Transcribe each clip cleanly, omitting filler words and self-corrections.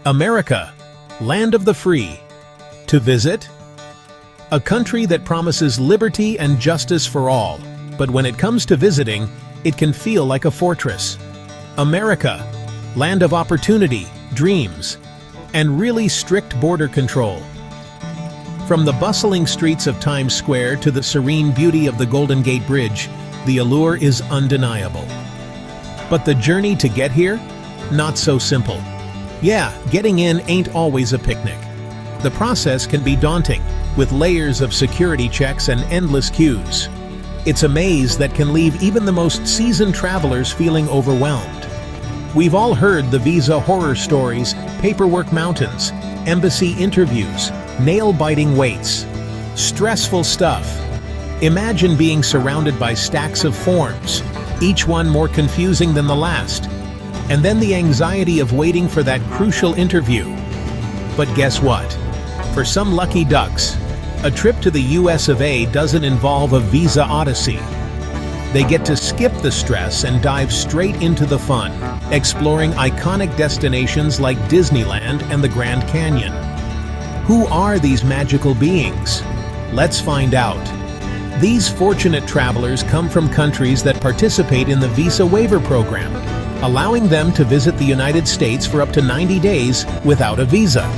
America, land of the free. To visit? A country that promises liberty and justice for all, but when it comes to visiting, it can feel like a fortress. America, land of opportunity, dreams, and really strict border control. From the bustling streets of Times Square to the serene beauty of the Golden Gate Bridge, the allure is undeniable. But the journey to get here? Not so simple. Yeah, getting in ain't always a picnic. The process can be daunting, with layers of security checks and endless queues. It's a maze that can leave even the most seasoned travelers feeling overwhelmed. We've all heard the visa horror stories, paperwork mountains, embassy interviews, nail-biting waits. Stressful stuff. Imagine being surrounded by stacks of forms, each one more confusing than the last. And then the anxiety of waiting for that crucial interview. But guess what? For some lucky ducks, a trip to the US of A doesn't involve a visa odyssey. They get to skip the stress and dive straight into the fun, exploring iconic destinations like Disneyland and the Grand Canyon. Who are these magical beings? Let's find out. These fortunate travelers come from countries that participate in the visa waiver program, allowing them to visit the United States for up to 90 days without a visa.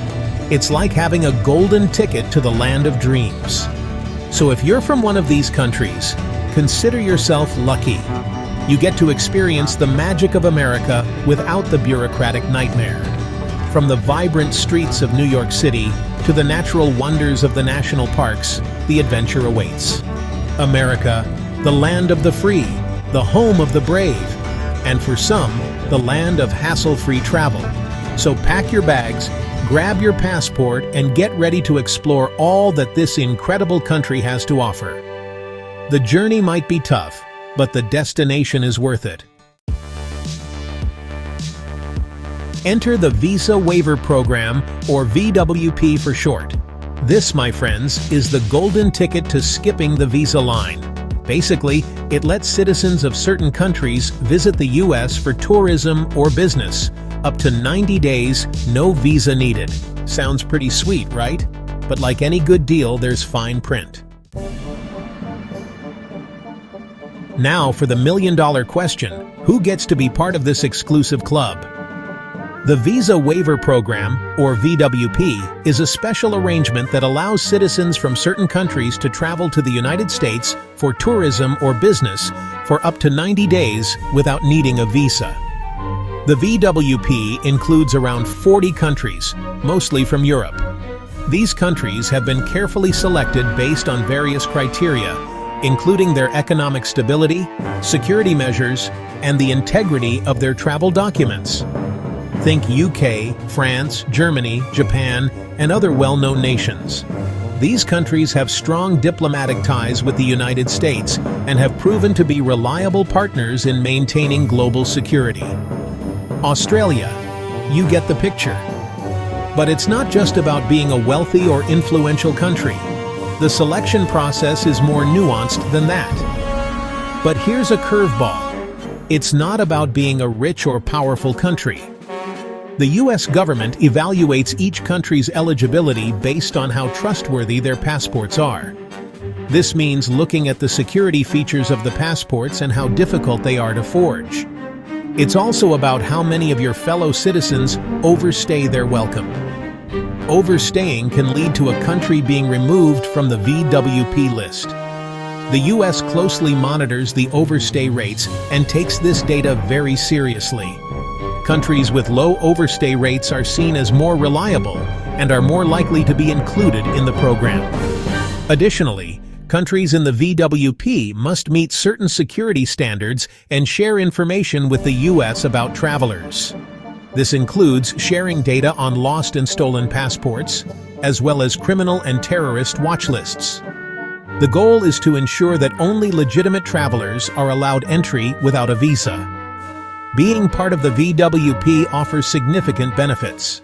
It's like having a golden ticket to the land of dreams. So if you're from one of these countries, consider yourself lucky. You get to experience the magic of America without the bureaucratic nightmare. From the vibrant streets of New York City to the natural wonders of the national parks, the adventure awaits. America, the land of the free, the home of the brave, and for some, the land of hassle-free travel. So pack your bags, grab your passport, and get ready to explore all that this incredible country has to offer. The journey might be tough, but the destination is worth it. Enter the Visa Waiver Program, or VWP for short. This, my friends, is the golden ticket to skipping the visa line. Basically, it lets citizens of certain countries visit the US for tourism or business. Up to 90 days, no visa needed. Sounds pretty sweet, right? But like any good deal, there's fine print. Now for the million-dollar question, who gets to be part of this exclusive club? The Visa Waiver Program, or VWP, is a special arrangement that allows citizens from certain countries to travel to the United States for tourism or business for up to 90 days without needing a visa. The VWP includes around 40 countries, mostly from Europe. These countries have been carefully selected based on various criteria, including their economic stability, security measures, and the integrity of their travel documents. Think UK, France, Germany, Japan, and other well-known nations. These countries have strong diplomatic ties with the United States and have proven to be reliable partners in maintaining global security. Australia, you get the picture. But it's not just about being a wealthy or influential country. The selection process is more nuanced than that. But here's a curveball. It's not about being a rich or powerful country. The US government evaluates each country's eligibility based on how trustworthy their passports are. This means looking at the security features of the passports and how difficult they are to forge. It's also about how many of your fellow citizens overstay their welcome. Overstaying can lead to a country being removed from the VWP list. The US closely monitors the overstay rates and takes this data very seriously. Countries with low overstay rates are seen as more reliable and are more likely to be included in the program. Additionally, countries in the VWP must meet certain security standards and share information with the US about travelers. This includes sharing data on lost and stolen passports, as well as criminal and terrorist watch lists. The goal is to ensure that only legitimate travelers are allowed entry without a visa. Being part of the VWP offers significant benefits.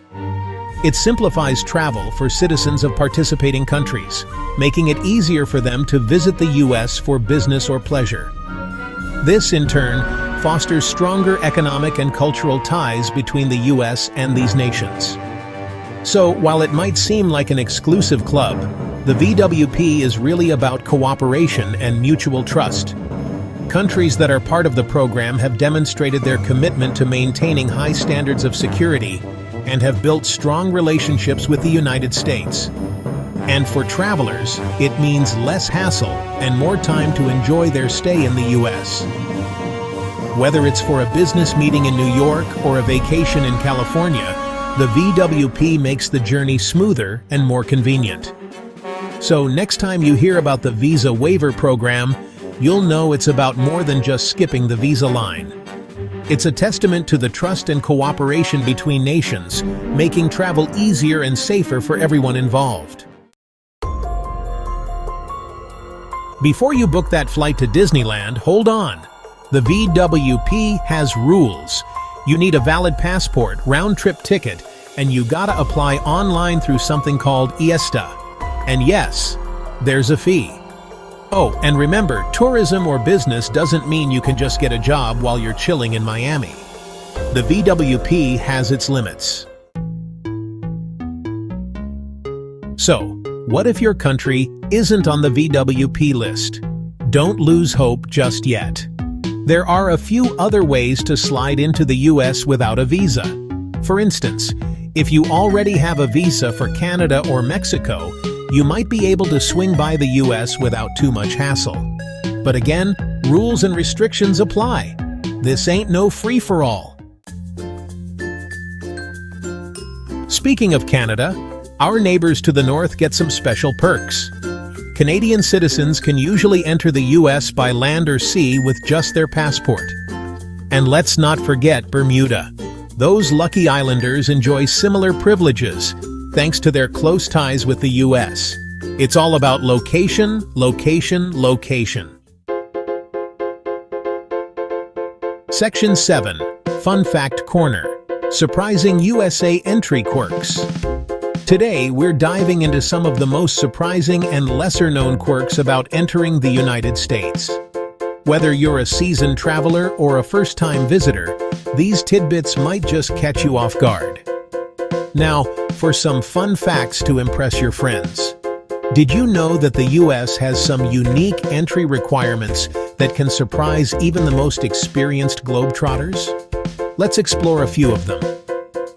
It simplifies travel for citizens of participating countries, making it easier for them to visit the US for business or pleasure. This, in turn, fosters stronger economic and cultural ties between the US and these nations. So, while it might seem like an exclusive club, the VWP is really about cooperation and mutual trust. Countries that are part of the program have demonstrated their commitment to maintaining high standards of security and have built strong relationships with the United States. And for travelers, it means less hassle and more time to enjoy their stay in the U.S. Whether it's for a business meeting in New York or a vacation in California, the VWP makes the journey smoother and more convenient. So next time you hear about the visa waiver program, you'll know it's about more than just skipping the visa line. It's a testament to the trust and cooperation between nations, making travel easier and safer for everyone involved. Before you book that flight to Disneyland, hold on. The VWP has rules. You need a valid passport, round-trip ticket, and you gotta apply online through something called esta. And yes, there's a fee. Oh, and remember, tourism or business doesn't mean you can just get a job while you're chilling in Miami. The VWP has its limits. So, what if your country isn't on the VWP list? Don't lose hope just yet. There are a few other ways to slide into the US without a visa. For instance, if you already have a visa for Canada or Mexico, you might be able to swing by the US without too much hassle. But again, rules and restrictions apply. This ain't no free-for-all. Speaking of Canada, our neighbors to the north get some special perks. Canadian citizens can usually enter the US by land or sea with just their passport. And let's not forget Bermuda. Those lucky islanders enjoy similar privileges, thanks to their close ties with the US. It's all about location, location, location. Section 7. Fun Fact Corner. Surprising USA Entry Quirks. Today, we're diving into some of the most surprising and lesser-known quirks about entering the United States. Whether you're a seasoned traveler or a first-time visitor, these tidbits might just catch you off guard. Now, for some fun facts to impress your friends. Did you know that the US has some unique entry requirements that can surprise even the most experienced globetrotters? Let's explore a few of them.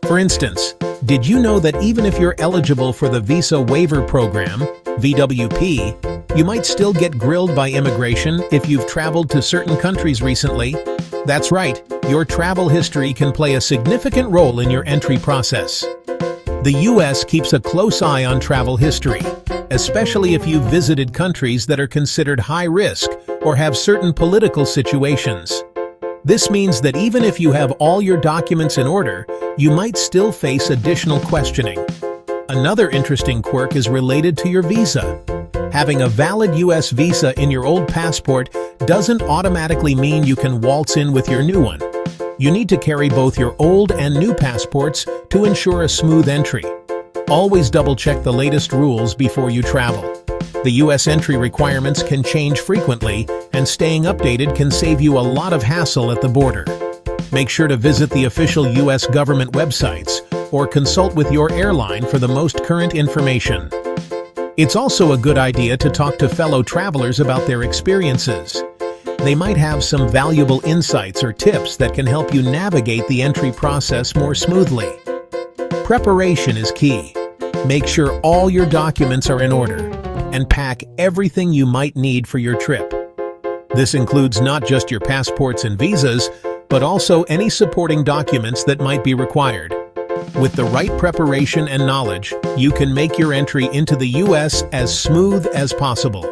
For instance, did you know that even if you're eligible for the Visa Waiver Program, VWP, you might still get grilled by immigration if you've traveled to certain countries recently? That's right, your travel history can play a significant role in your entry process. The US keeps a close eye on travel history, especially if you've visited countries that are considered high risk or have certain political situations. This means that even if you have all your documents in order, you might still face additional questioning. Another interesting quirk is related to your visa. Having a valid US visa in your old passport doesn't automatically mean you can waltz in with your new one. You need to carry both your old and new passports to ensure a smooth entry. Always double-check the latest rules before you travel. The US entry requirements can change frequently, and staying updated can save you a lot of hassle at the border. Make sure to visit the official US government websites or consult with your airline for the most current information. It's also a good idea to talk to fellow travelers about their experiences. They might have some valuable insights or tips that can help you navigate the entry process more smoothly. Preparation is key. Make sure all your documents are in order, and pack everything you might need for your trip. This includes not just your passports and visas, but also any supporting documents that might be required. With the right preparation and knowledge, you can make your entry into the US as smooth as possible.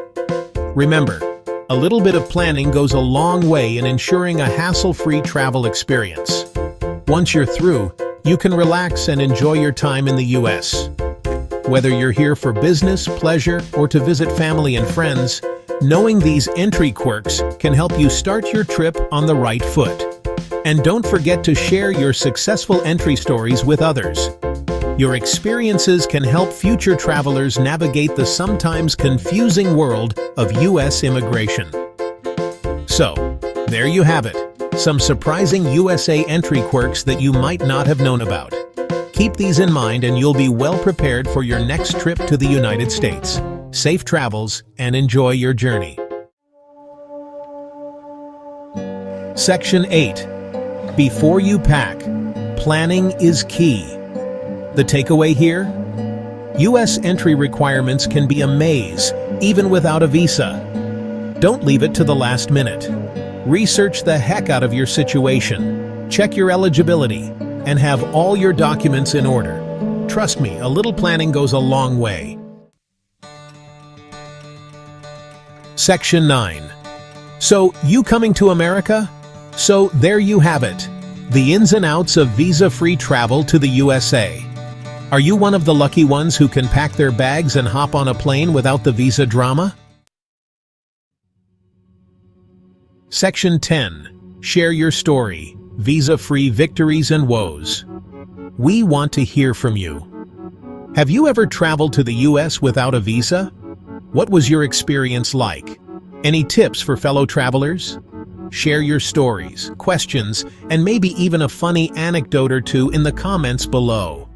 Remember, a little bit of planning goes a long way in ensuring a hassle-free travel experience. Once you're through, you can relax and enjoy your time in the US. Whether you're here for business, pleasure, or to visit family and friends, knowing these entry quirks can help you start your trip on the right foot. And don't forget to share your successful entry stories with others. Your experiences can help future travelers navigate the sometimes confusing world of US immigration. So, there you have it, some surprising USA entry quirks that you might not have known about. Keep these in mind and you'll be well prepared for your next trip to the United States. Safe travels and enjoy your journey. Section 8. Before you pack, planning is key. The takeaway here? U.S. entry requirements can be a maze, even without a visa. Don't leave it to the last minute. Research the heck out of your situation, check your eligibility, and have all your documents in order. Trust me, a little planning goes a long way. Section 9. So, you coming to America? So, there you have it. The ins and outs of visa-free travel to the USA. Are you one of the lucky ones who can pack their bags and hop on a plane without the visa drama? Section 10. Share your story. Visa-free victories and woes. We want to hear from you. Have you ever traveled to the US without a visa? What was your experience like? Any tips for fellow travelers? Share your stories, questions, and maybe even a funny anecdote or two in the comments below.